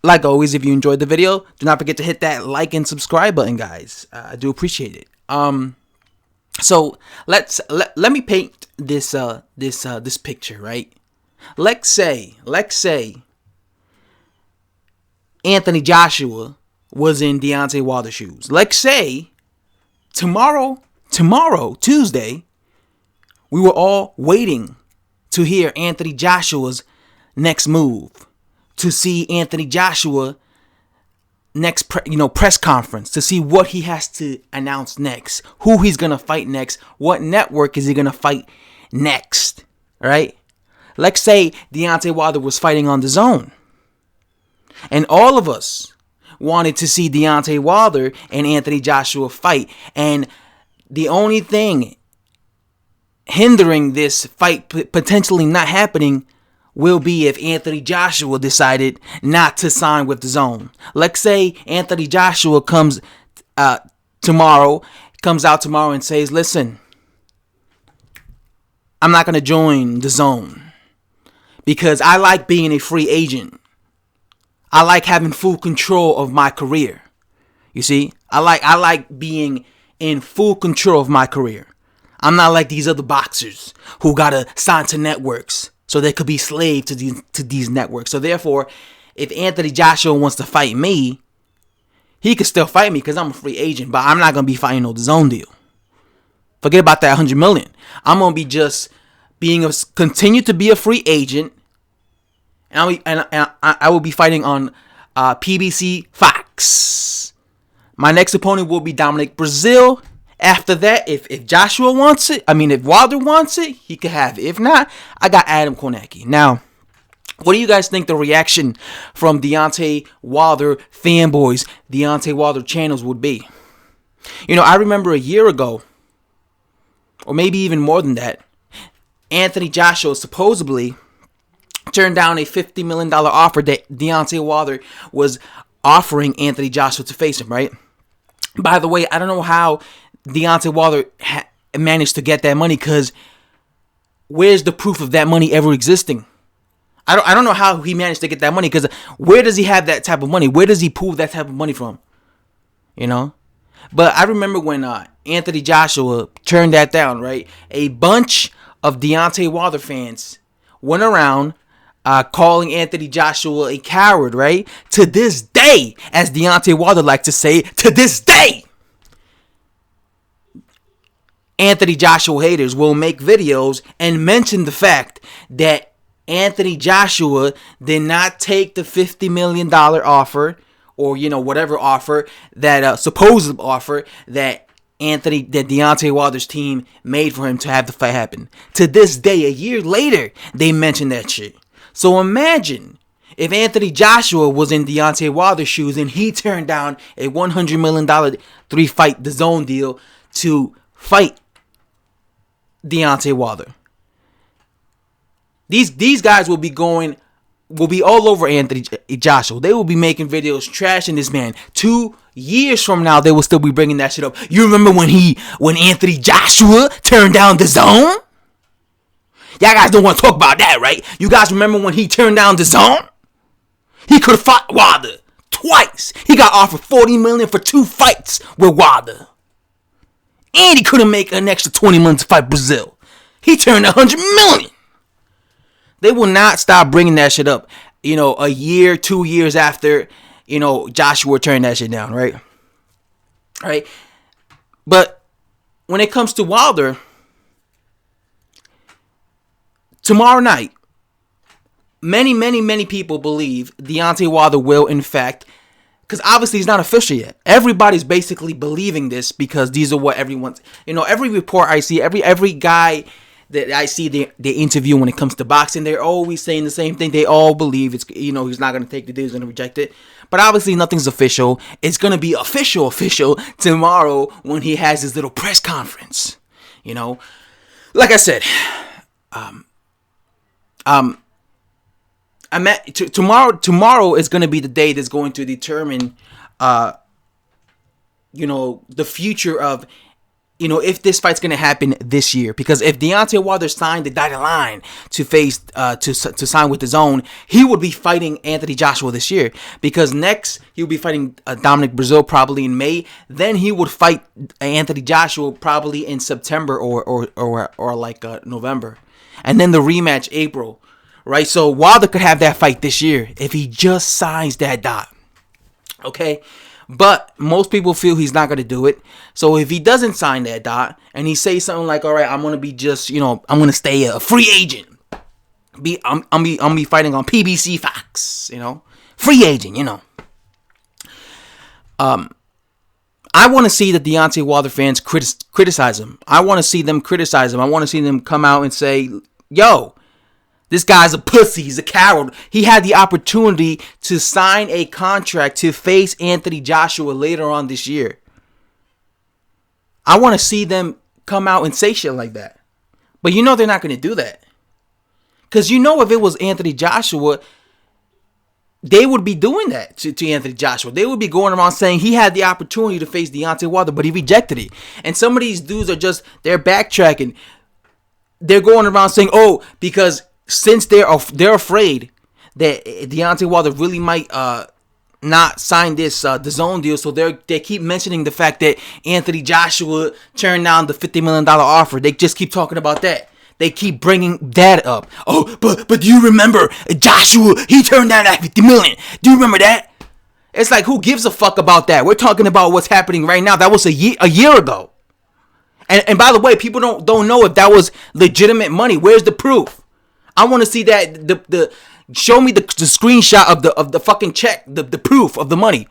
Like always, if you enjoyed the video, do not forget to hit that like and subscribe button, guys. I do appreciate it. So let me paint this picture, right? Let's say Anthony Joshua was in Deontay Wilder's shoes. Let's say tomorrow, Tuesday, we were all waiting to hear Anthony Joshua's next move, to see Anthony Joshua next press conference, to see what he has to announce next, who he's gonna fight next, what network is he gonna fight next, right? Let's say Deontay Wilder was fighting on DAZN, and all of us wanted to see Deontay Wilder and Anthony Joshua fight, and the only thing hindering this fight potentially not happening will be if Anthony Joshua decided not to sign with DAZN. Let's say Anthony Joshua comes out tomorrow and says, listen, I'm not going to join DAZN because I like being a free agent. I like having full control of my career. You see, I like being in full control of my career. I'm not like these other boxers who got to sign to networks so they could be slave to these networks. So therefore, if Anthony Joshua wants to fight me, he could still fight me because I'm a free agent, but I'm not going to be fighting no DAZN deal. Forget about that $100 million. I'm going to be just continue to be a free agent, and I will be fighting on PBC Fox. My next opponent will be Dominic Brazil. After that, if Joshua wants it, if Wilder wants it, he could have it. If not, I got Adam Kornacki. Now, what do you guys think the reaction from Deontay Wilder fanboys, Deontay Wilder channels would be? I remember a year ago, or maybe even more than that, Anthony Joshua supposedly turned down a $50 million offer that Deontay Wilder was offering Anthony Joshua to face him, right? By the way, I don't know how Deontay Wilder managed to get that money, because where's the proof of that money ever existing? I don't know how he managed to get that money, because where does he have that type of money? Where does he pull that type of money from? But I remember when Anthony Joshua turned that down, right? A bunch of Deontay Wilder fans went around calling Anthony Joshua a coward, right? To this day, as Deontay Wilder likes to say, to this day, Anthony Joshua haters will make videos and mention the fact that Anthony Joshua did not take the $50 million offer, or whatever offer, that supposed offer that Deontay Wilder's team made for him to have the fight happen. To this day, a year later, they mention that shit. So imagine if Anthony Joshua was in Deontay Wilder's shoes and he turned down a $100 million 3-fight DAZN deal to fight Deontay Wilder. These guys will be all over Anthony Joshua. They will be making videos trashing this man. 2 years from now, they will still be bringing that shit up. You remember when Anthony Joshua turned down DAZN? Y'all guys don't want to talk about that, right? You guys remember when he turned down DAZN? He could have fought Wilder twice. He got offered $40 million for 2 fights with Wilder. And he couldn't make an extra $20 million to fight Brazil. He turned $100 million. They will not stop bringing that shit up. A year, 2 years after, Joshua turned that shit down, right? Right? But when it comes to Wilder, tomorrow night, many people believe Deontay Wilder will, in fact, because obviously it's not official yet. Everybody's basically believing this because these are what everyone's, every report I see, every guy that I see they interview when it comes to boxing, they're always saying the same thing. They all believe it's, he's not going to take the deal, he's going to reject it. But obviously nothing's official. It's going to be official tomorrow when he has his little press conference. Like I said, tomorrow is going to be the day that's going to determine, the future of if this fight's gonna happen this year, because if Deontay Wilder signed the dotted line to face to sign with DAZN, he would be fighting Anthony Joshua this year, because next he'll be fighting Dominic Brazil probably in May. Then he would fight Anthony Joshua probably in September or like November, and then the rematch April, right? So Wilder could have that fight this year if he just signs that dot. Okay. But most people feel he's not going to do it. So if he doesn't sign that dot and he says something like, all right, I'm going to be just, I'm going to stay a free agent. I'm be fighting on PBC Fox, free agent, I want to see the Deontay Wilder fans criticize him. I want to see them criticize him. I want to see them come out and say, yo, this guy's a pussy. He's a coward. He had the opportunity to sign a contract to face Anthony Joshua later on this year. I want to see them come out and say shit like that. But they're not going to do that. Because if it was Anthony Joshua, they would be doing that to Anthony Joshua. They would be going around saying he had the opportunity to face Deontay Wilder, but he rejected it. And some of these dudes they're backtracking. They're going around saying, oh, because since they're afraid that Deontay Wilder really might not sign this DAZN deal, so they keep mentioning the fact that Anthony Joshua turned down the $50 million offer. They just keep talking about that. They keep bringing that up. Oh, but do you remember Joshua? He turned down that $50 million. Do you remember that? It's like, who gives a fuck about that? We're talking about what's happening right now. That was a year ago. And by the way, people don't know if that was legitimate money. Where's the proof? I want to see that show me the screenshot of the fucking check, the proof of the money.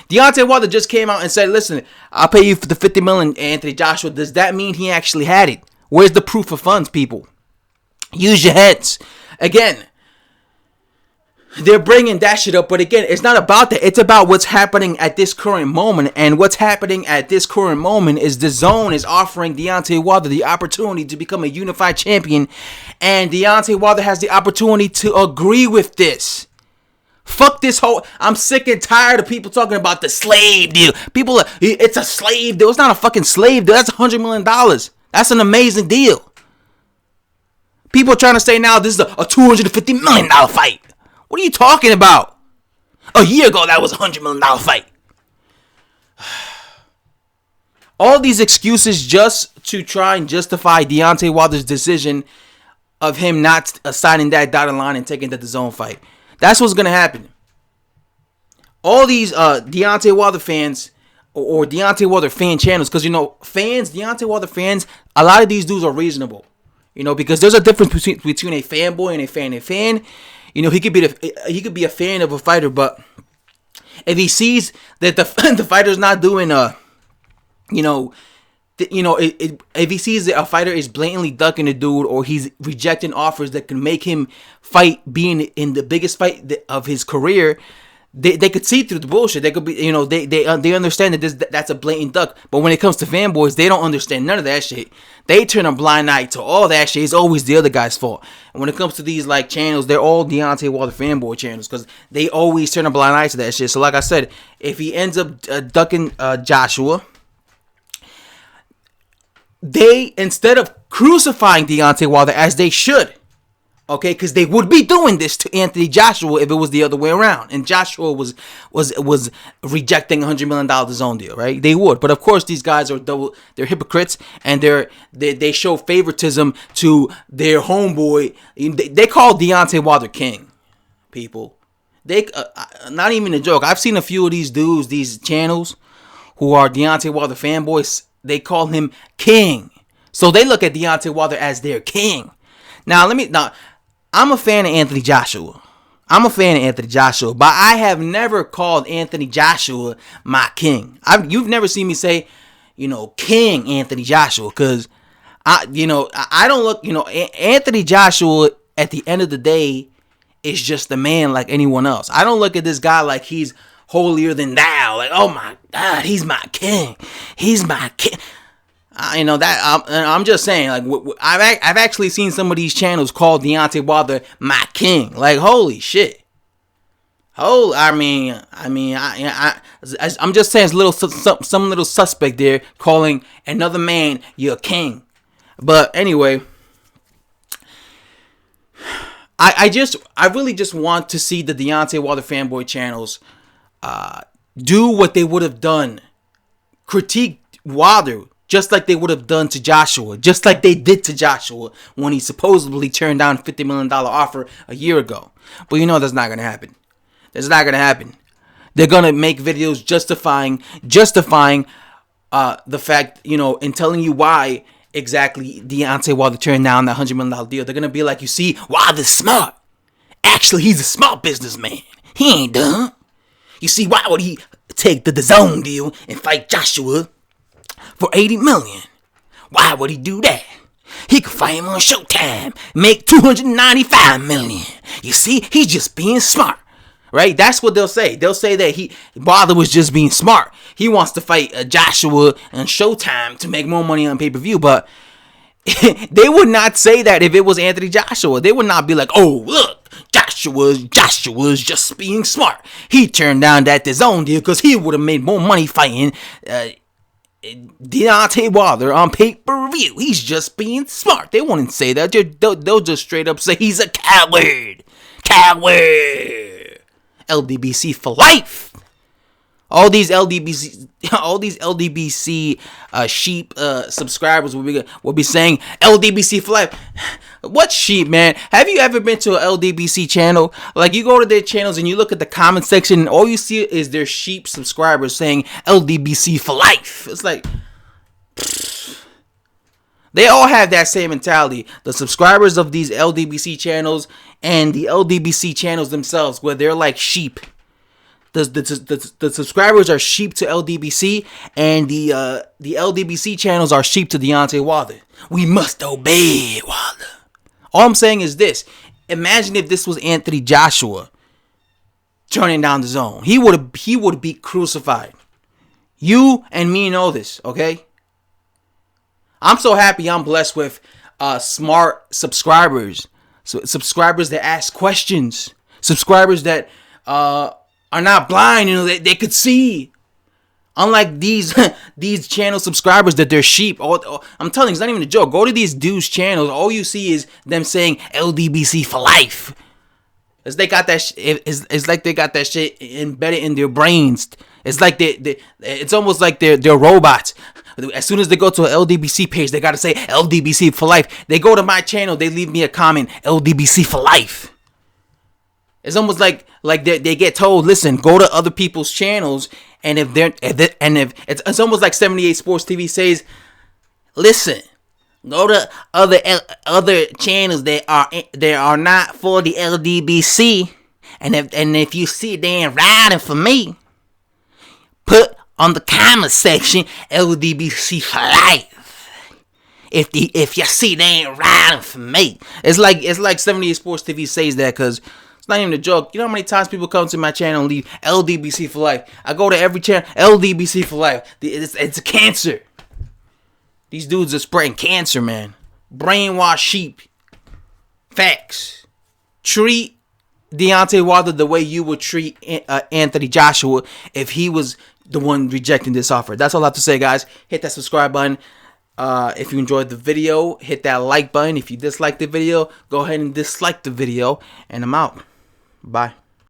Deontay Wilder just came out and said, listen, I'll pay you for the $50 million, Anthony Joshua. Does that mean he actually had it? Where's the proof of funds, people? Use your heads. Again, they're bringing that shit up, but again, it's not about that. It's about what's happening at this current moment, and what's happening at this current moment is DAZN is offering Deontay Wilder the opportunity to become a unified champion, and Deontay Wilder has the opportunity to agree with this. Fuck this whole... I'm sick and tired of people talking about the slave deal. People, it's a slave deal. It's not a fucking slave deal. That's $100 million. That's an amazing deal. People are trying to say now this is a $250 million fight. What are you talking about? A year ago, that was a $100 million fight. All these excuses just to try and justify Deontay Wilder's decision of him not signing that dotted line and taking the DAZN fight. That's what's going to happen. All these Deontay Wilder fans or Deontay Wilder fan channels, because, Deontay Wilder fans, a lot of these dudes are reasonable. Because there's a difference between a fanboy and a fan. He could be a fan of a fighter, but if he sees that the fighter's not doing if he sees that a fighter is blatantly ducking a dude, or he's rejecting offers that can make him fight being in the biggest fight of his career, they could see through the bullshit. They could be, they understand that that's a blatant duck. But when it comes to fanboys, they don't understand none of that shit. They turn a blind eye to all that shit. It's always the other guy's fault. And when it comes to these channels, they're all Deontay Wilder fanboy channels, because they always turn a blind eye to that shit. So like I said, if he ends up ducking Joshua, they, instead of crucifying Deontay Wilder as they should, okay, because they would be doing this to Anthony Joshua if it was the other way around, and Joshua was rejecting $100 million DAZN deal, right? They would, but of course these guys they're hypocrites, and they show favoritism to their homeboy. They call Deontay Wilder king, people. They not even a joke. I've seen a few of these dudes, these channels, who are Deontay Wilder fanboys. They call him king, so they look at Deontay Wilder as their king. Now I'm a fan of Anthony Joshua. But I have never called Anthony Joshua my king. You've never seen me say, King Anthony Joshua, because I don't look, Anthony Joshua at the end of the day is just a man like anyone else. I don't look at this guy like he's holier than thou. Like, oh my God, he's my king. He's my king. I'm just saying, I've actually seen some of these channels call Deontay Wilder my king. Like, holy shit. Oh, I'm just saying, it's some little suspect there calling another man your king. But anyway, I really just want to see the Deontay Wilder fanboy channels do what they would have done, critique Wilder just like they would have done to Joshua, just like they did to Joshua when he supposedly turned down a $50 million offer a year ago. But you know that's not gonna happen. That's not gonna happen. They're gonna make videos justifying the fact, and telling you why exactly Deontay Wilder turned down that $100 million deal. They're gonna be like, you see, Wilder's smart. Actually, he's a smart businessman. He ain't dumb. You see, why would he take the DAZN deal and fight Joshua for $80 million? Why would he do that? He could fight him on Showtime, make $295 million. You see, he's just being smart. Right? That's what they'll say. They'll say that Wilder was just being smart. He wants to fight Joshua on Showtime to make more money on pay-per-view. But they would not say that if it was Anthony Joshua. They would not be like, oh, look, Joshua's just being smart. He turned down that DAZN deal because he would have made more money fighting Deontay Wilder on pay-per-view. He's just being smart. They wouldn't say that. They'll just straight up say he's a coward. LDBC for life. All these LDBC sheep subscribers will be saying LDBC for life. What sheep, man? Have you ever been to an LDBC channel? Like, you go to their channels and you look at the comment section and all you see is their sheep subscribers saying LDBC for life. It's like, they all have that same mentality. The subscribers of these LDBC channels and the LDBC channels themselves, where they're like sheep. The subscribers are sheep to LDBC, and the LDBC channels are sheep to Deontay Wilder. We must obey Wilder. All I'm saying is this: imagine if this was Anthony Joshua turning down the DAZN. He would be crucified. You and me know this, okay? I'm so happy I'm blessed with smart subscribers. So subscribers that ask questions. Subscribers that are not blind, they could see. Unlike these channel subscribers that they're sheep. I'm telling you, it's not even a joke. Go to these dudes' channels. All you see is them saying LDBC for life. It's like they got that shit embedded in their brains. It's like it's almost like they're robots. As soon as they go to an LDBC page, they gotta say LDBC for life. They go to my channel, they leave me a comment, LDBC for life. It's almost like they get told, listen, go to other people's channels, and if it's almost like 78 Sports TV says, listen, go to other channels that are not for the LDBC, and if you see they ain't riding for me, put on the comment section LDBC for life. If you see they ain't riding for me, it's like 78 Sports TV says that because it's not even a joke. You know how many times people come to my channel and leave LDBC for life? I go to every channel, LDBC for life. It's a cancer. These dudes are spreading cancer, man. Brainwashed sheep. Facts. Treat Deontay Wilder the way you would treat Anthony Joshua if he was the one rejecting this offer. That's all I have to say, guys. Hit that subscribe button. If you enjoyed the video, hit that like button. If you dislike the video, go ahead and dislike the video. And I'm out. Bye.